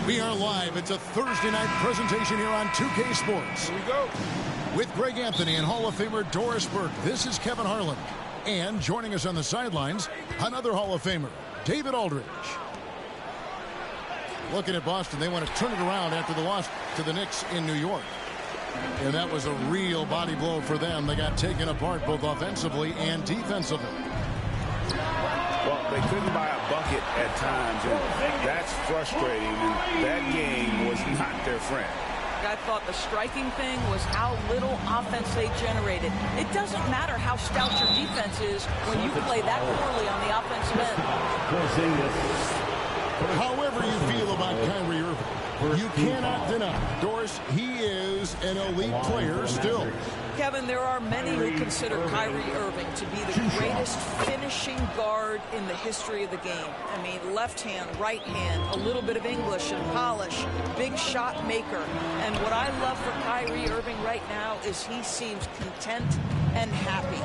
We are live. It's a Thursday night presentation here on 2K Sports. Here we go. With Greg Anthony and Hall of Famer Doris Burke, this is Kevin Harlan. And joining us on the sidelines, another Hall of Famer, David Aldridge. Looking at Boston, they want to turn it around after the loss to the Knicks in New York. And that was a real body blow for them. They got taken apart both offensively and defensively. Well, they couldn't buy a bucket at times, and that's frustrating. And that game was not their friend. I thought the striking thing was how little offense they generated. It doesn't matter how stout your defense is when you play that poorly on the offensive end. However you feel about Kyrie Irving, you cannot deny, Doris, he is an elite player still. Kevin, there are many who consider Kyrie Irving to be the greatest finishing guard in the history of the game. I mean, left hand, right hand, a little bit of English and polish, big shot maker. And what I love for Kyrie Irving right now is he seems content and happy.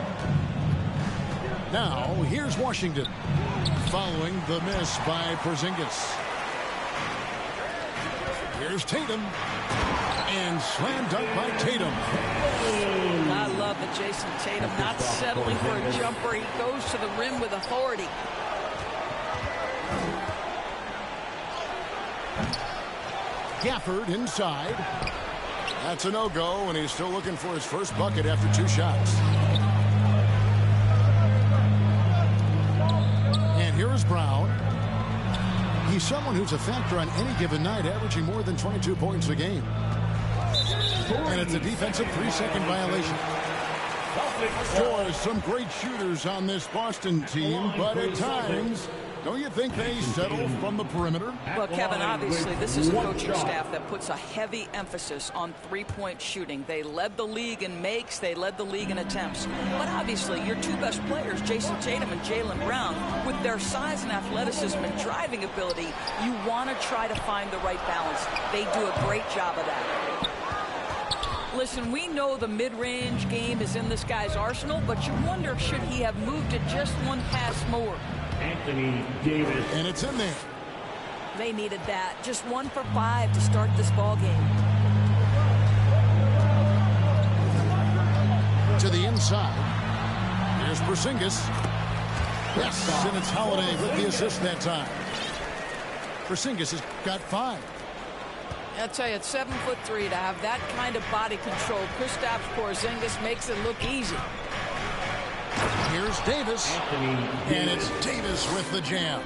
Now, here's Washington, following the miss by Porzingis. Here's Tatum, and slam dunk by Tatum. I love that Jason Tatum not settling for a jumper. He goes to the rim with authority. Gafford inside. That's a no-go, and he's still looking for his first bucket after 2 shots. And here is Brown. He's someone who's a factor on any given night, averaging more than 22 points a game. And it's a defensive 3-second violation. Sure, some great shooters on this Boston team, but at times, don't you think they settle from the perimeter? Well, Kevin, obviously, this is a coaching staff that puts a heavy emphasis on three-point shooting. They led the league in makes. They led the league in attempts. But obviously, your 2 best players, Jason Tatum and Jaylen Brown, with their size and athleticism and driving ability, you want to try to find the right balance. They do a great job of that. Listen, we know the mid-range game is in this guy's arsenal, but you wonder, should he have moved it just 1 pass more? Anthony Davis. And it's in there. They needed that. Just 1 for 5 to start this ball game. To the inside. Here's Porzingis. Yes, and it's Holiday with the assist that time. Porzingis has got 5. I'll tell you, at 7'3", to have that kind of body control, Kristaps Porzingis makes it look easy. Here's Davis. And it's Davis with the jam.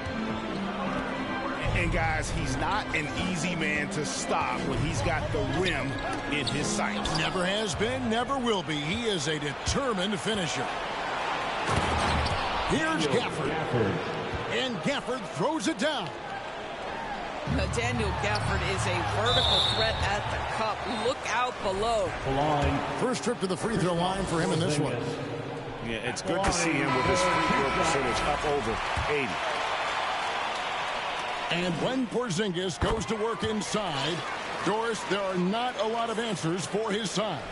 And guys, he's not an easy man to stop when he's got the rim in his sights. Never has been, never will be. He is a determined finisher. Here's Gafford. And Gafford throws it down. Daniel Gafford is a vertical threat at the cup. Look out below. First trip to the free throw line for him in this one. Yeah, it's good to see him with his free throw percentage up over 80. And when Porzingis goes to work inside, Doris, there are not a lot of answers for his size.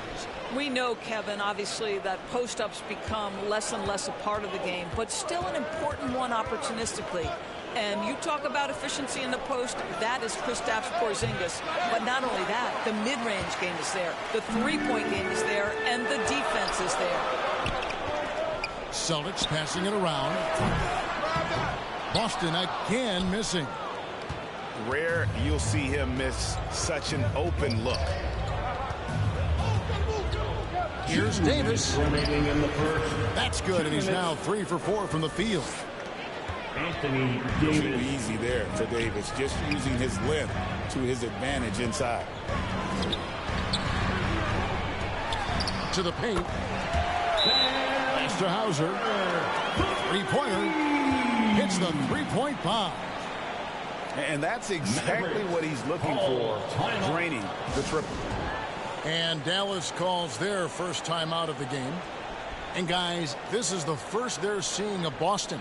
We know, Kevin, obviously, that post-ups become less and less a part of the game, but still an important one opportunistically. And you talk about efficiency in the post, that is Kristaps Porzingis. But not only that, the mid-range game is there, the three-point game is there, and the defense is there. Celtics passing it around. Boston again missing. Rare you'll see him miss such an open look. Here's Davis. Remaining in the first. That's good, and he's now 3 for 4 from the field. Anthony Too Davis. easy there for Davis, just using his length to his advantage inside. To the paint. Pass to Hauser. Three-pointer. Hits the three-point bomb. And that's exactly what he's looking for, draining the triple. And Dallas calls their first time out of the game. And guys, this is the first they're seeing of Boston.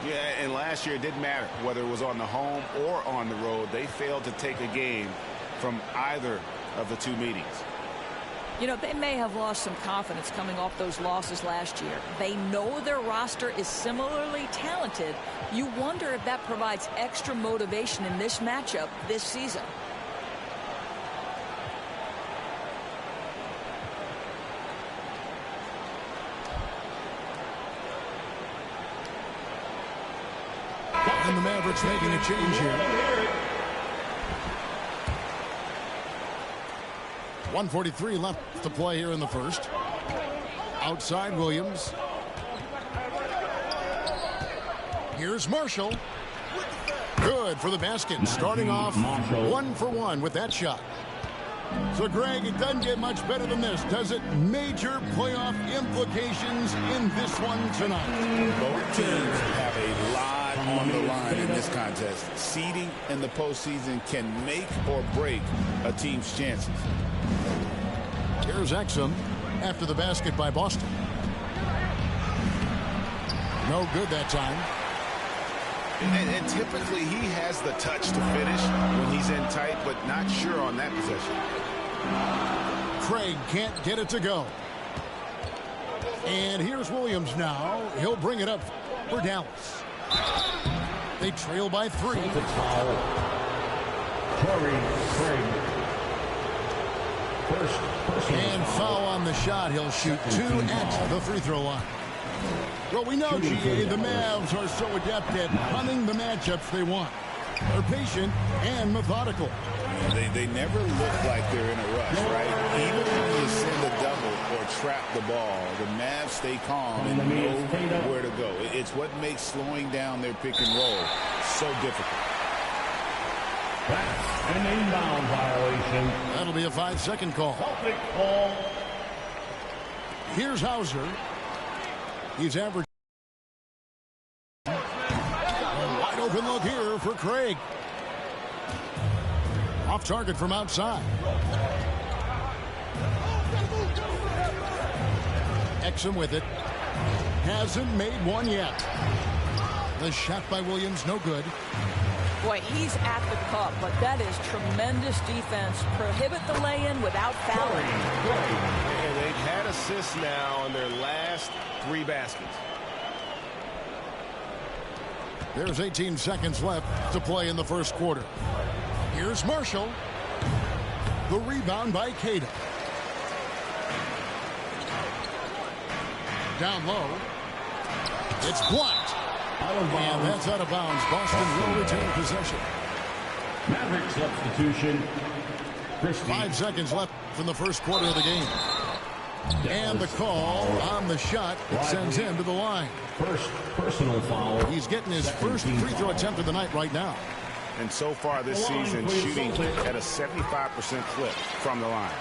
Yeah, and last year it didn't matter whether it was on the home or on the road. They failed to take a game from either of the 2 meetings. You know, they may have lost some confidence coming off those losses last year. They know their roster is similarly talented. You wonder if that provides extra motivation in this matchup this season. And the Mavericks making a change here. 1:43 left to play here in the first. Outside Williams. Here's Marshall. Good for the basket. Starting off 1 for 1 with that shot. So, Greg, it doesn't get much better than this, does it? Major playoff implications in this one tonight. Both teams have a lot on the line in this contest. Seeding in the postseason can make or break a team's chances. Here's Exum after the basket by Boston. No good that time. And typically he has the touch to finish when he's in tight, but not sure on that possession. Craig can't get it to go. And here's Williams now. He'll bring it up for Dallas. They trail by 3. And foul on the shot. He'll shoot 2 at the free throw line. Well, we know, GA, the Mavs are so adept at punting the matchups they want. They're patient and methodical. They never look like they're in a rush, right? Even when you send a double or trap the ball, the Mavs stay calm and know where to go. It's what makes slowing down their pick and roll so difficult. That's an inbound violation. That'll be a 5-second call. Here's Hauser. He's averaging. A wide open look here for Craig. Off target from outside. Exum with it. Hasn't made one yet. The shot by Williams, no good. Boy, he's at the cup, but that is tremendous defense. Prohibit the lay-in without fouling. And they've had assists now on their last 3 baskets. There's 18 seconds left to play in the first quarter. Here's Marshall. The rebound by Cada. Down low. It's blocked. And that's out of bounds. Boston will retain possession. Maverick substitution. 5 seconds left in the first quarter of the game. And the call on the shot that sends him to the line. First personal foul. He's getting his first free throw attempt of the night right now. And so far this season, shooting at a 75% clip from the line.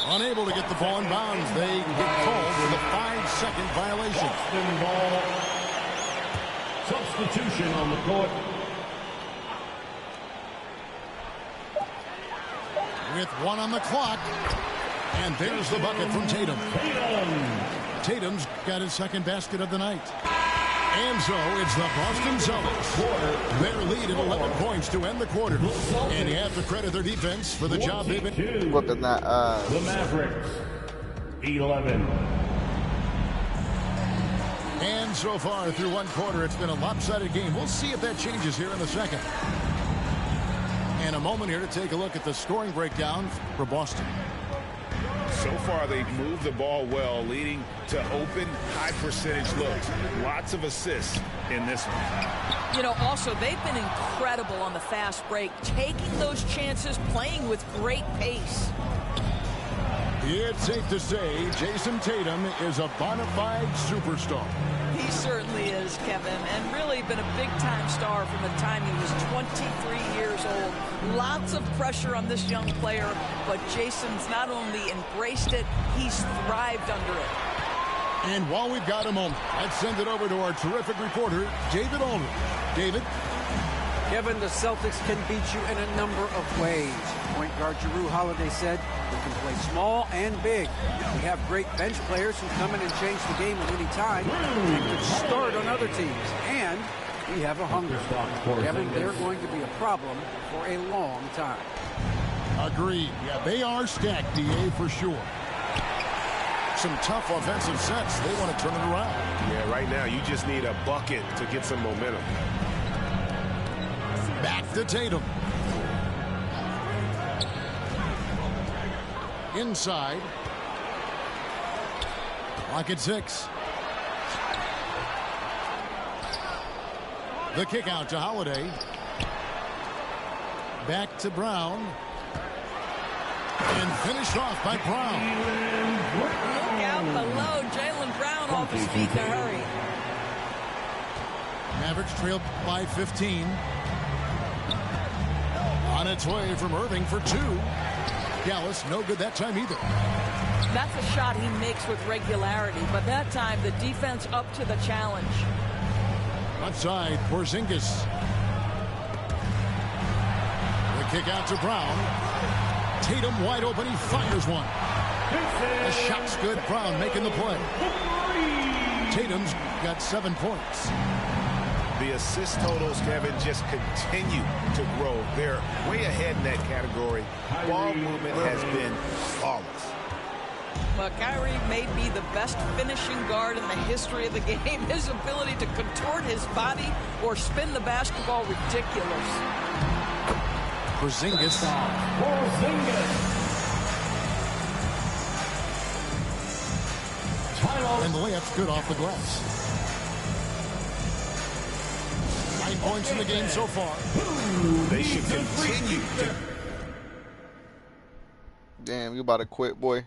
Unable to get the ball in bounds. They get called with a 5-second violation. Boston ball. Substitution on the court. With 1 on the clock. And there's the bucket from Tatum. Tatum's got his second basket of the night. And so it's the Boston Celtics. Their lead at 11 points to end the quarter. And you have to credit their defense for the job they've been. Looking at The Mavericks 11. And so far through one quarter, it's been a lopsided game. We'll see if that changes here in the second. And a moment here to take a look at the scoring breakdown for Boston. So far, they've moved the ball well, leading to open, high-percentage looks. Lots of assists in this one. You know, also, they've been incredible on the fast break, taking those chances, playing with great pace. It's safe to say Jason Tatum is a bona fide superstar. He certainly is, Kevin, and really been a big-time star from the time he was 23 years old. Lots of pressure on this young player, but Jason's not only embraced it, he's thrived under it. And while we've got a moment, let's send it over to our terrific reporter, David Aldridge. David? Kevin, the Celtics can beat you in a number of ways. Point guard Jrue Holiday said, we can play small and big. We have great bench players who come in and change the game at any time and could start on other teams. And we have a hunger. Kevin, they're going to be a problem for a long time. Agreed. Yeah, they are stacked, DA, for sure. Some tough offensive sets. They want to turn it around. Yeah, right now you just need a bucket to get some momentum. Back to Tatum. Inside. Clock at 6. The kick out to Holiday. Back to Brown. And finished off by Brown. Look out below. Jaylen Brown off his feet in a hurry. Mavericks trailed by 15. On its way from Irving for 2. Dallas, no good that time either. That's a shot he makes with regularity, but that time the defense up to the challenge. Outside, Porzingis. The kick out to Brown. Tatum wide open, he fires one. The shot's good, Brown making the play. Tatum's got 7 points. The assist totals, Kevin, just continue to grow. They're way ahead in that category. Ball movement has been flawless. But Kyrie may be the best finishing guard in the history of the game. His ability to contort his body or spin the basketball, ridiculous. Porzingis. And the layup's good off the glass. 9 points in the game so far. They should continue to... Damn, you about to quit, boy.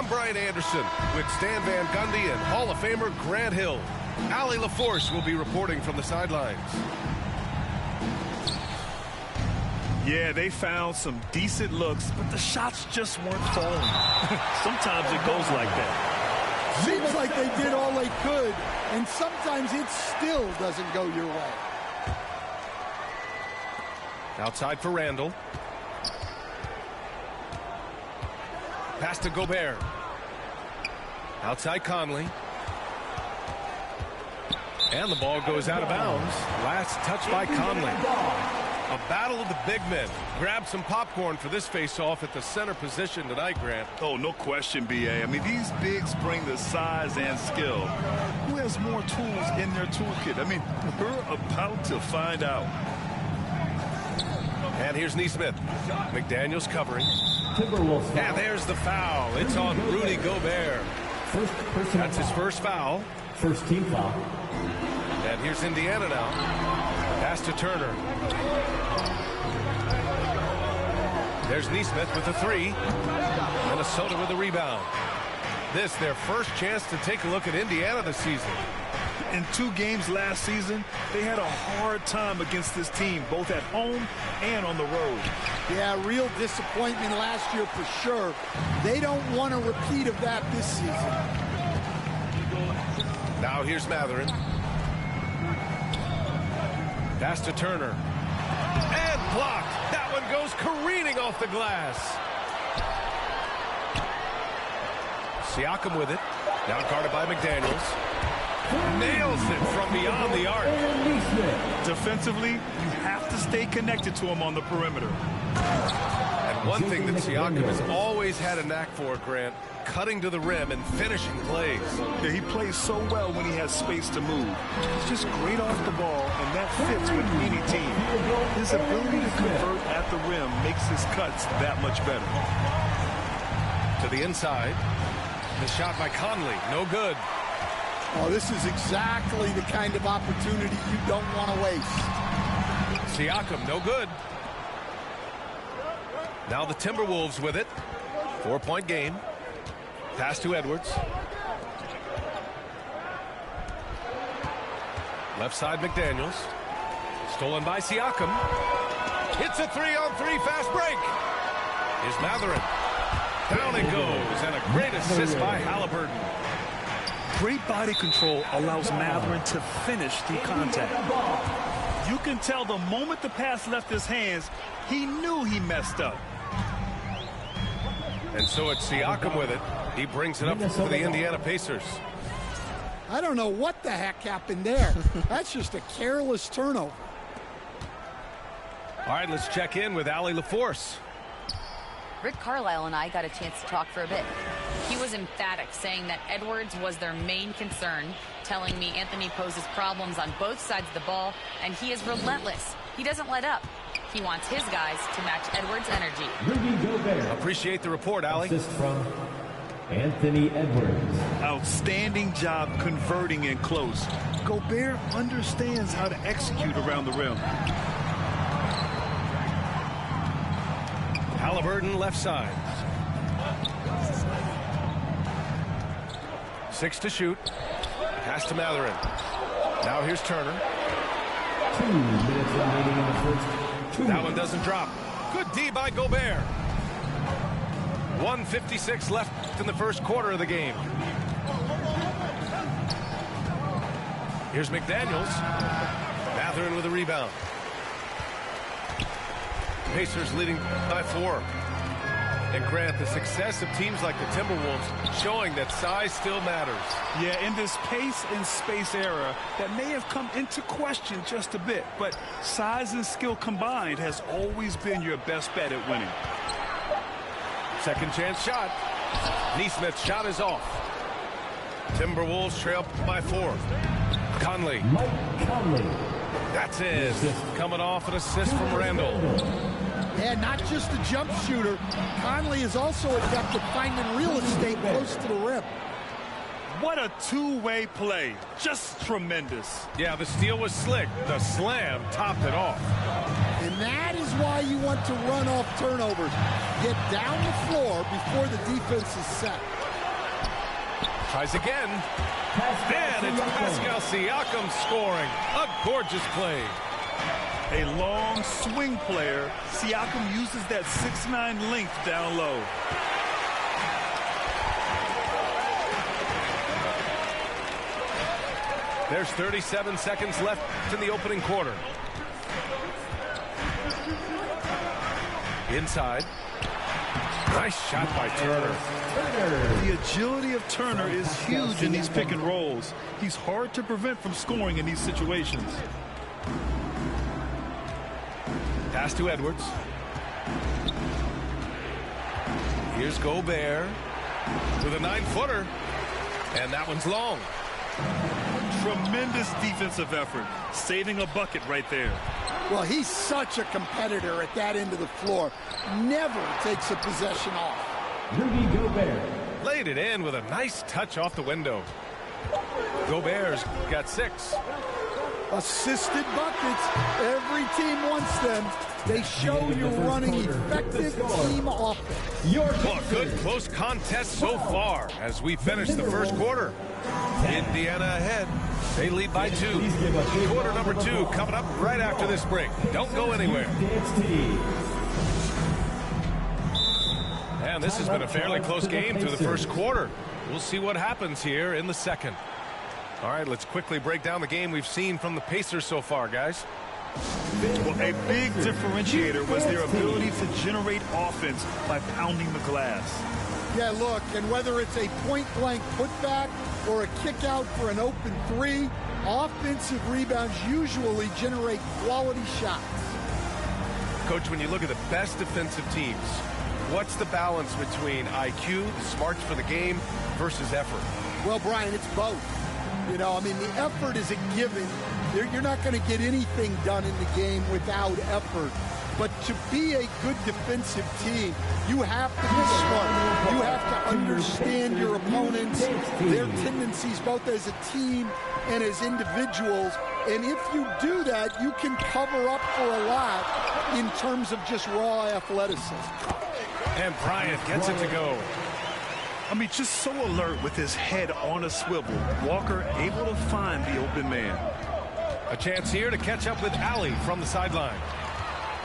I'm Brian Anderson with Stan Van Gundy and Hall of Famer Grant Hill. Allie LaForce will be reporting from the sidelines. Yeah, they found some decent looks, but the shots just weren't falling. Sometimes it goes like that. Seems like they did all they could, and sometimes it still doesn't go your way. Outside for Randall. Pass to Gobert. Outside Conley. And the ball goes out of bounds. Last touch by Conley. A battle of the big men. Grab some popcorn for this face-off at the center position tonight, Grant. Oh, no question, B.A. I mean, these bigs bring the size and skill. Who has more tools in their toolkit? I mean, we're about to find out. And here's Neesmith. McDaniels covering. And there's the foul. It's on Rudy Gobert. That's his first foul. First team foul. And here's Indiana now. Pass to Turner. There's Neesmith with the three. Minnesota with the rebound. This their first chance to take a look at Indiana this season. In 2 games last season, they had a hard time against this team, both at home and on the road. Yeah, real disappointment last year for sure. They don't want a repeat of that this season. Now here's Matherin. Pass to Turner. And blocked. That one goes careening off the glass. Siakam with it. Now guarded by McDaniels. Nails it from beyond the arc. Defensively, you have to stay connected to him on the perimeter. And one thing that Siakam has always had a knack for, Grant, cutting to the rim and finishing plays. Yeah, he plays so well when he has space to move. He's just great off the ball, and that fits with any team. His ability to convert at the rim makes his cuts that much better. To the inside. The shot by Conley. No good. Oh, this is exactly the kind of opportunity you don't want to waste. Siakam, no good. Now the Timberwolves with it. 4-point game. Pass to Edwards. Left side McDaniels. Stolen by Siakam. Hits a 3-on-3 fast break. Here's Matherin. Down it goes, and a great assist by Halliburton. Great body control allows Matherin to finish through contact. You can tell the moment the pass left his hands, he knew he messed up. And so it's Siakam with it. He brings it up for the Indiana Pacers. I don't know what the heck happened there. That's just a careless turnover. All right, let's check in with Allie LaForce. Rick Carlisle and I got a chance to talk for a bit. He was emphatic, saying that Edwards was their main concern, telling me Anthony poses problems on both sides of the ball, and he is relentless. He doesn't let up. He wants his guys to match Edwards' energy. Appreciate the report, Allie. Assist from Anthony Edwards. Outstanding job converting in close. Gobert understands how to execute around the rim. Halliburton left side. 6 to shoot. Pass to Matherin. Now here's Turner. 2 minutes remaining in the first. That one doesn't drop. Good D by Gobert. 1:56 left in the first quarter of the game. Here's McDaniels. Matherin with a rebound. Pacers leading by 4. And Grant, the success of teams like the Timberwolves showing that size still matters. Yeah, in this pace and space era, that may have come into question just a bit, but size and skill combined has always been your best bet at winning. Second chance shot. Neesmith's shot is off. Timberwolves trail by 4. Conley. Mike Conley. That's it. Coming off an assist from Randall. Yeah, not just a jump shooter. Conley is also adept at finding real estate close to the rim. What a two-way play. Just tremendous. Yeah, the steal was slick. The slam topped it off. And that is why you want to run off turnovers. Get down the floor before the defense is set. Tries again. And it's Pascal Siakam scoring. A gorgeous play. A long swing player. Siakam uses that 6'9" length down low. There's 37 seconds left in the opening quarter. Inside. Nice shot by Turner. The agility of Turner is huge in these pick and rolls. He's hard to prevent from scoring in these situations. Pass to Edwards. Here's Gobert with a 9-footer. And that one's long. Tremendous defensive effort, saving a bucket right there. Well, he's such a competitor at that end of the floor. Never takes a possession off. Rudy Gobert. Laid it in with a nice touch off the window. Gobert's got 6. Assisted buckets. Every team wants them. They show you're running effective team offense. Well, a good close contest so far as we finish the first quarter. Indiana ahead. They lead by 2. Quarter number 2 coming up right after this break. Don't go anywhere. And this has been a fairly close game through the first quarter. We'll see what happens here in the second. All right, let's quickly break down the game we've seen from the Pacers so far, guys. Well, a big differentiator was their ability to generate offense by pounding the glass. Yeah, look, and whether it's a point-blank putback or a kick out for an open 3, offensive rebounds usually generate quality shots. Coach, when you look at the best defensive teams, what's the balance between IQ, smarts for the game, versus effort? Well, Brian, it's both. You know, I mean, the effort is a given. You're not going to get anything done in the game without effort. But to be a good defensive team, you have to be smart. You have to understand your opponents, their tendencies, both as a team and as individuals. And if you do that, you can cover up for a lot in terms of just raw athleticism. And Bryant gets it to go. I mean, just so alert with his head on a swivel. Walker able to find the open man. A chance here to catch up with Allie from the sideline.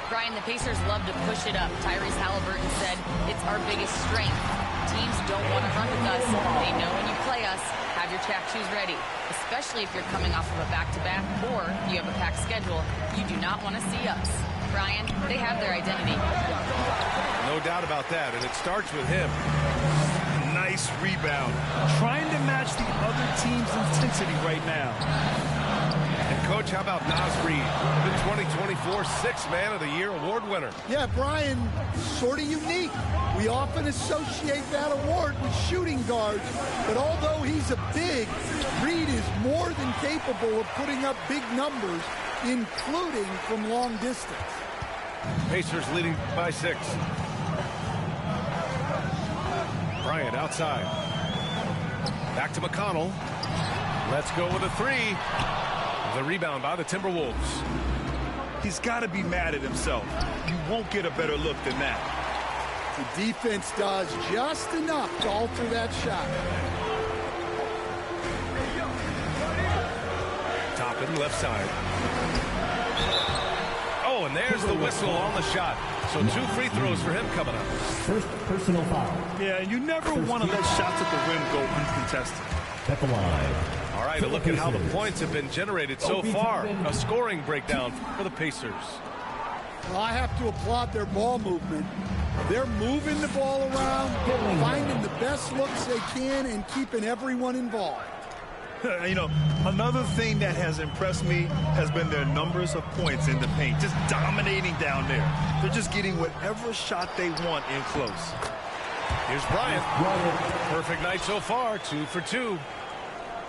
Brian, the Pacers love to push it up. Tyrese Halliburton said, it's our biggest strength. Teams don't want to run with us. They know when you play us, have your track shoes ready. Especially if you're coming off of a back-to-back or you have a packed schedule. You do not want to see us. Brian, they have their identity. No doubt about that, and it starts with him. Nice rebound. Trying to match the other team's intensity right now. And, Coach, how about Naz Reid, the 2024 Sixth Man of the Year award winner? Yeah, Brian, sort of unique. We often associate that award with shooting guards, but although he's a big, Reid is more than capable of putting up big numbers, including from long distance. Pacers leading by 6. Bryant outside. Back to McConnell. Let's go with a 3. The rebound by the Timberwolves. He's got to be mad at himself. You won't get a better look than that. The defense does just enough to alter that shot. Toppin left side. Oh, and there's the whistle on the shot. So 2 free throws for him coming up. First personal foul. Yeah, and you never want to let shots at the rim go uncontested. At the line. All right, a look at how the points have been generated so far. A scoring breakdown for the Pacers. Well, I have to applaud their ball movement. They're moving the ball around, finding the best looks they can, and keeping everyone involved. You know, another thing that has impressed me has been their numbers of points in the paint, just dominating down there. They're just getting whatever shot they want in close. Here's Bryant. Perfect night so far, 2 for 2.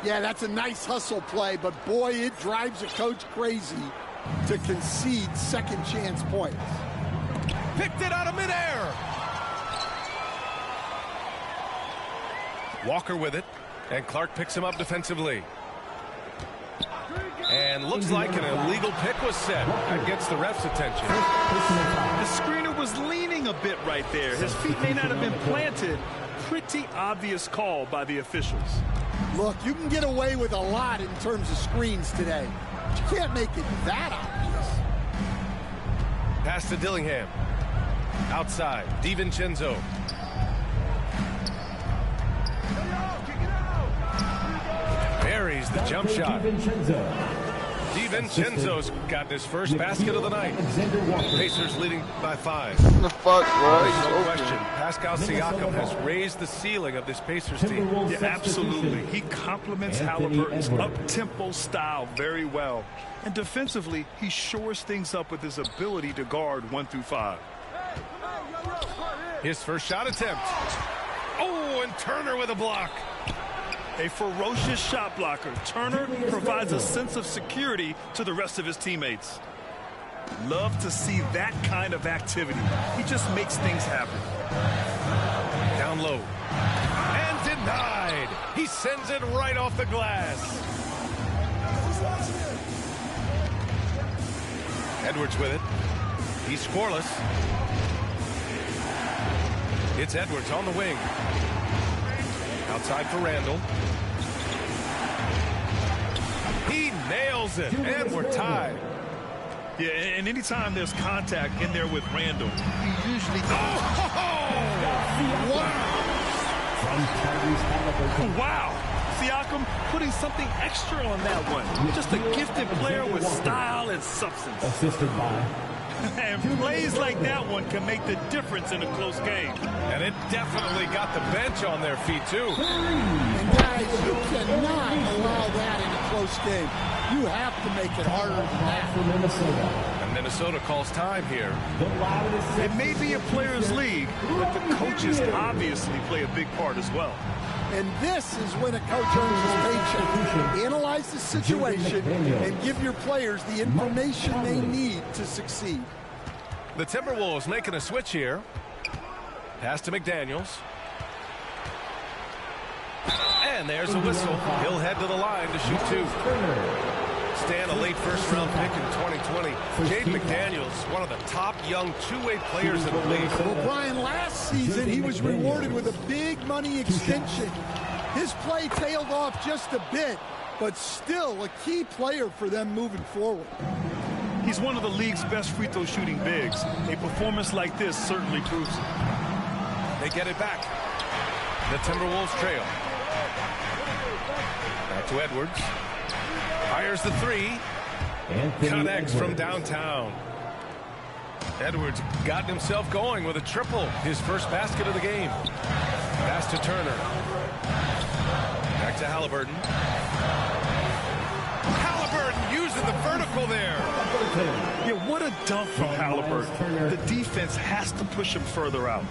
Yeah, that's a nice hustle play, but boy, it drives a coach crazy to concede second chance points. Picked it out of midair. Walker with it. And Clark picks him up defensively. And looks like an illegal pick was set. That gets the ref's attention. The screener was leaning a bit right there. His feet may not have been planted. Pretty obvious call by the officials. Look, you can get away with a lot in terms of screens today. You can't make it that obvious. Pass to Dillingham. Outside, DiVincenzo. Buries the jump shot. DiVincenzo's got his first basket of the night. Pacers leading by 5. What the fuck, bro? No question. Pascal Siakam has raised the ceiling of this Pacers team. Yeah, absolutely. He complements Halliburton's up-tempo style very well. And defensively, he shores things up with his ability to guard 1 through 5. His first shot attempt. Oh, and Turner with a block. A ferocious shot blocker, Turner provides a sense of security to the rest of his teammates. Love to see that kind of activity. He just makes things happen. Down low. And denied. He sends it right off the glass. Edwards with it. He's scoreless. It's Edwards on the wing. Outside for Randall. He nails it, and we're tied. Yeah, and anytime there's contact in there with Randall, he usually goes. Wow! Siakam putting something extra on that one. Just a gifted player with style and substance. Assisted by. And plays like that one can make the difference in a close game. And it definitely got the bench on their feet, too. And guys, you cannot allow that in a close game. You have to make it harder than that. For Minnesota. And Minnesota calls time here. It may be a players' league, but the coaches obviously play a big part as well. And this is when a coach earns his paycheck. Analyze the situation and give your players the information they need to succeed. The Timberwolves making a switch here. Pass to McDaniels. And there's a whistle. He'll head to the line to shoot 2. Stan, a late first-round pick in 2020. Jaden McDaniels, one of the top young two-way players in the league. Well, Brian, last season he was rewarded with a big money extension. His play tailed off just a bit, but still a key player for them moving forward. He's one of the league's best free throw shooting bigs. A performance like this certainly proves it. They get it back. The Timberwolves trail. Back to Edwards. Fires the 3. Connects from downtown. Edwards got himself going with a triple. His first basket of the game. Pass to Turner. Back to Halliburton. Halliburton using the vertical there. Yeah, what a dunk from Halliburton. The defense has to push him further out.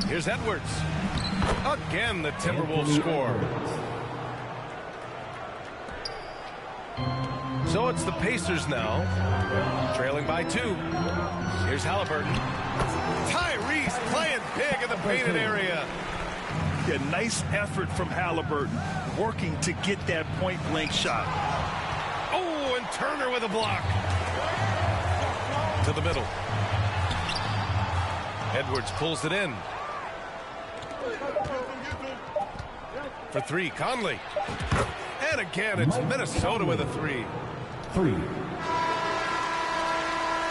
Here's Edwards. Again, the Timberwolves score. So it's the Pacers now, trailing by 2. Here's Halliburton. Tyrese playing big in the painted area. Yeah, nice effort from Halliburton, working to get that point-blank shot. Oh, and Turner with a block. To the middle. Edwards pulls it in. For 3, Conley. And again, it's Minnesota with a 3.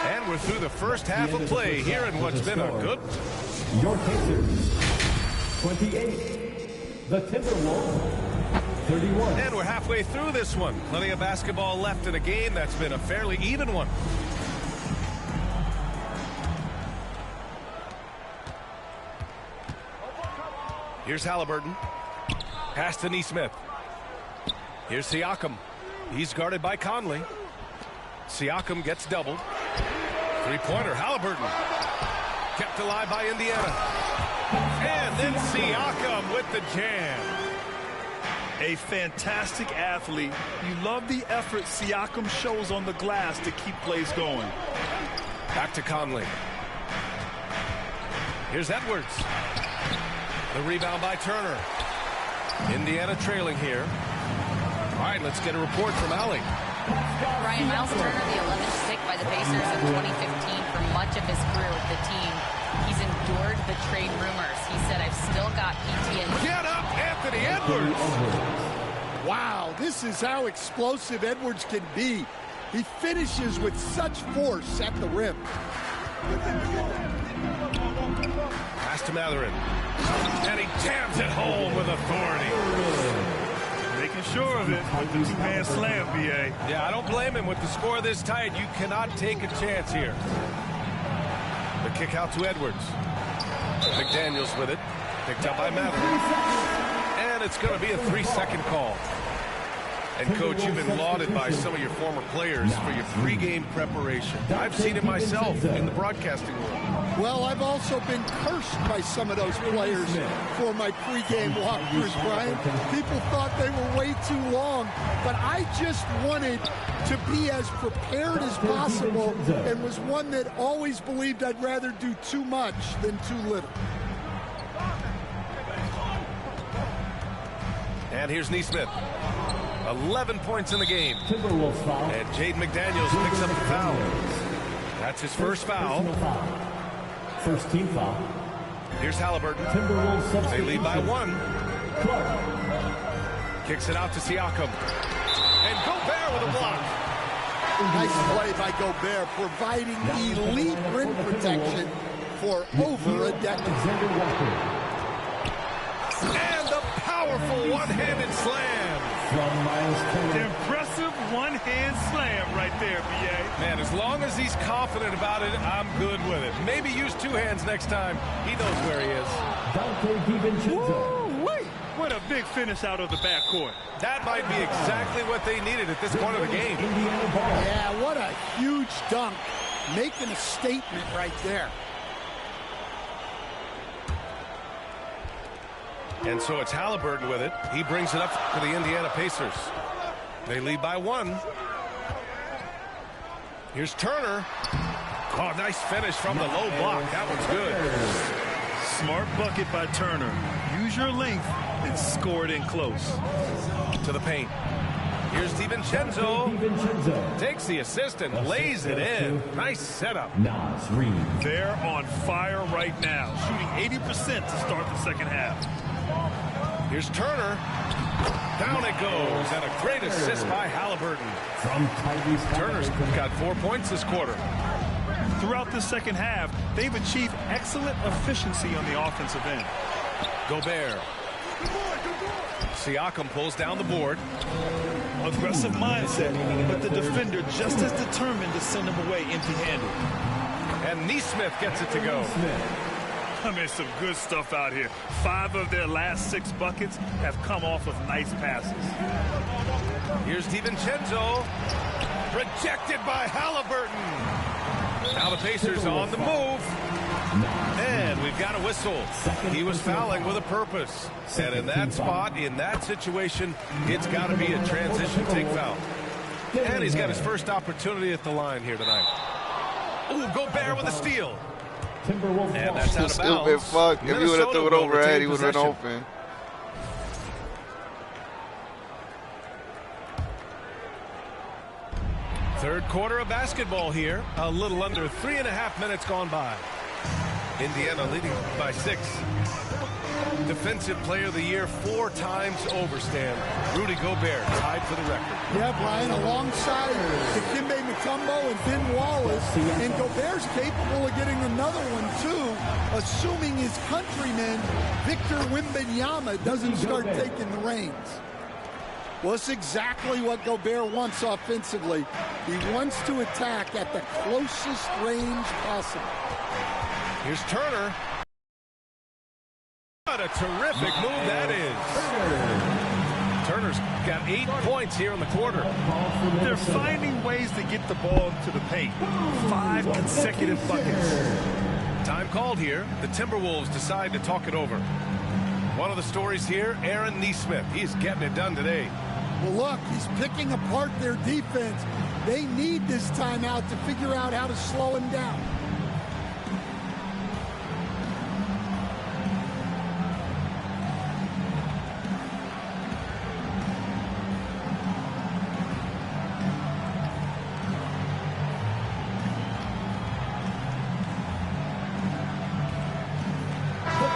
And we're through the first half of play here in what's been a good... Your Pacers, 28. The Timberwolves, 31. And we're halfway through this one. Plenty of basketball left in a game that's been a fairly even one. Here's Halliburton. Pass to Nesmith. Here's Siakam. He's guarded by Conley. Siakam gets doubled. Three-pointer, Halliburton. Kept alive by Indiana. And then Siakam with the jam. A fantastic athlete. You love the effort Siakam shows on the glass to keep plays going. Back to Conley. Here's Edwards. The rebound by Turner. Indiana trailing here. All right, let's get a report from Allie. Ryan, Miles Turner, the 11th pick by the Pacers in 2015 for much of his career with the team. He's endured the trade rumors. He said, I've still got PTSD. Get up, Anthony Edwards. Wow, this is how explosive Edwards can be. He finishes with such force at the rim. Pass to Matherin. And he jams it home with authority. Making sure of it with the two-hand slam, B.A. Yeah, I don't blame him. With the score this tight, you cannot take a chance here. The kick out to Edwards. McDaniels with it. Picked up by Matherin. And it's going to be a 3-second call. And, Coach, you've been lauded by some of your former players for your pregame preparation. I've seen it myself in the broadcasting world. Well, I've also been cursed by some of those players for my pregame walkthroughs, Brian. People thought they were way too long, but I just wanted to be as prepared as possible and was one that always believed I'd rather do too much than too little. And here's Neesmith. 11 points in the game. And Jaden McDaniels picks up the foul. That's his first foul. First team foul. Here's Halliburton. They lead by 1. Kicks it out to Siakam. And Gobert with a block. Nice play by Gobert, providing elite rim protection for over a decade. And the powerful one-handed slam. Impressive one-hand slam right there, B.A. Man, as long as he's confident about it, I'm good with it. Maybe use 2 hands next time. He knows where he is. Woo-wee! What a big finish out of the backcourt. That might be exactly what they needed at this point of the game. Yeah, what a huge dunk. Making a statement right there. And so it's Halliburton with it. He brings it up for the Indiana Pacers. They lead by 1. Here's Turner. Oh, nice finish from the low block. That one's good. Smart bucket by Turner. Use your length and score it in close. To the paint. Here's DiVincenzo. Takes the assist and lays it in. Nice setup. They're on fire right now, shooting 80% to start the second half. Here's Turner. Down it goes, and a great assist by Halliburton. Turner's got 4 points this quarter. Throughout the second half, they've achieved excellent efficiency on the offensive end. Gobert. Siakam pulls down the board. Aggressive mindset, but the defender just as determined to send him away empty-handed. And Neesmith gets it to go. I mean, some good stuff out here. 5 of their last 6 buckets have come off of nice passes. Here's DiVincenzo. Rejected by Halliburton. Now the Pacers on the move. And we've got a whistle. He was fouling with a purpose. And in that spot, in that situation, it's got to be a transition take foul. And he's got his first opportunity at the line here tonight. Ooh, Gobert with a steal. And that's out of bounds. Stupid fuck. If he would have threw it overhead, he would have been open. Third quarter of basketball here. A little under 3.5 minutes gone by. Indiana leading by 6. Defensive Player of the Year 4 times over, Stan. Rudy Gobert tied for the record. Yeah, Brian, alongside Dikembe Mutombo and Ben Wallace. And Gobert's capable of getting another one, too, assuming his countryman, Victor Wembanyama, doesn't start taking the reins. Well, it's exactly what Gobert wants offensively. He wants to attack at the closest range possible. Here's Turner. What a terrific move that is. Turner's got 8 points here in the quarter. They're finding ways to get the ball into the paint. 5 consecutive buckets. Time called here. The Timberwolves decide to talk it over. One of the stories here, Aaron Neesmith. He's getting it done today. Well, look, he's picking apart their defense. They need this timeout to figure out how to slow him down.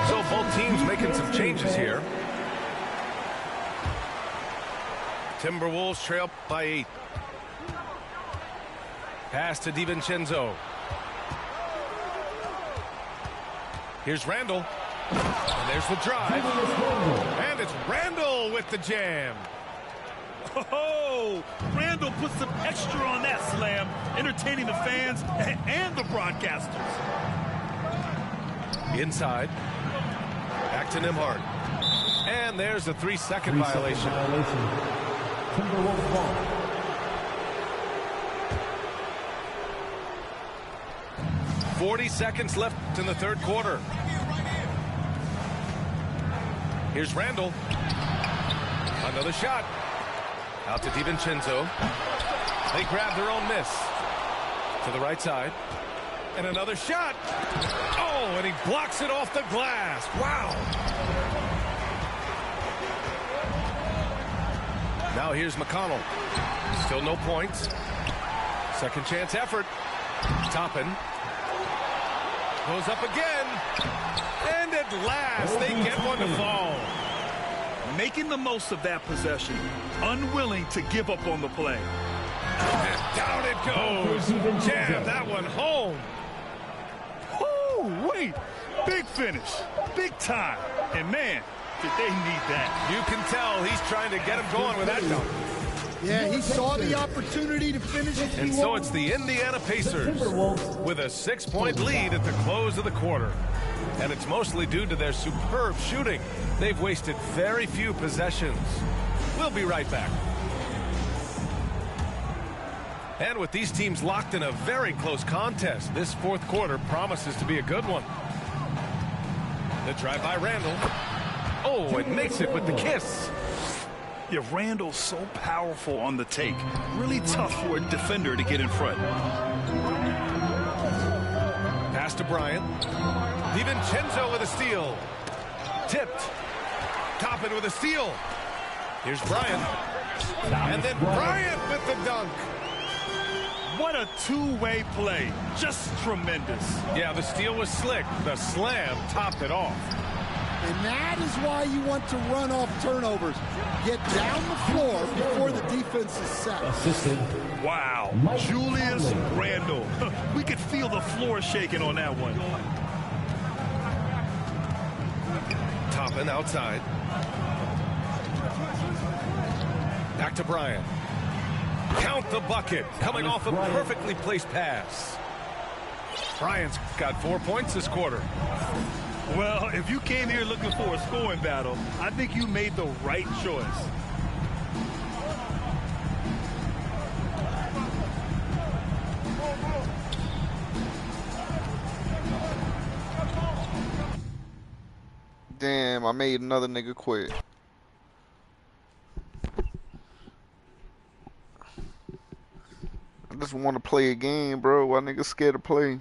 So both teams making some changes here. Timberwolves trail by 8. Pass to DiVincenzo. Here's Randall. And there's the drive. And it's Randall with the jam. Oh, Randall put some extra on that slam, entertaining the fans and the broadcasters. Inside. Back to Nembhard. And there's a 3-second violation. Timberwolves ball. .40 seconds left in the third quarter. Here's Randall. Another shot. Out to DiVincenzo. They grab their own miss. To the right side. And another shot. Oh, and he blocks it off the glass. Wow. Now here's McConnell. Still no points. Second chance effort. Toppin. Goes up again. And at last, they get one to fall. Making the most of that possession. Unwilling to give up on the play. And down it goes. Jam that one home. Oh, wait. Big finish. Big time. And, man, did they need that. You can tell he's trying to get him going with that dunk. Yeah, he saw the opportunity to finish it. And so it's the Indiana Pacers with a 6-point lead at the close of the quarter. And it's mostly due to their superb shooting. They've wasted very few possessions. We'll be right back. And with these teams locked in a very close contest, this fourth quarter promises to be a good one. The drive by Randall. Oh, and makes it with the kiss. Yeah, Randall's so powerful on the take. Really tough for a defender to get in front. Pass to Bryant. DiVincenzo with a steal. Tipped. Toppin with a steal. Here's Bryant. And then Bryant with the dunk. What a two-way play. Just tremendous. Yeah, the steal was slick. The slam topped it off. And that is why you want to run off turnovers. Get down the floor before the defense is set. Assistant. Wow. Julius Randle. We could feel the floor shaking on that one. Toppin outside. Back to Bryant. Count the bucket. Coming off a perfectly placed pass. Bryant's got 4 points this quarter. Well, if you came here looking for a scoring battle, I think you made the right choice. Damn, I made another nigga quit. I just want to play a game, bro. Why niggas scared to play?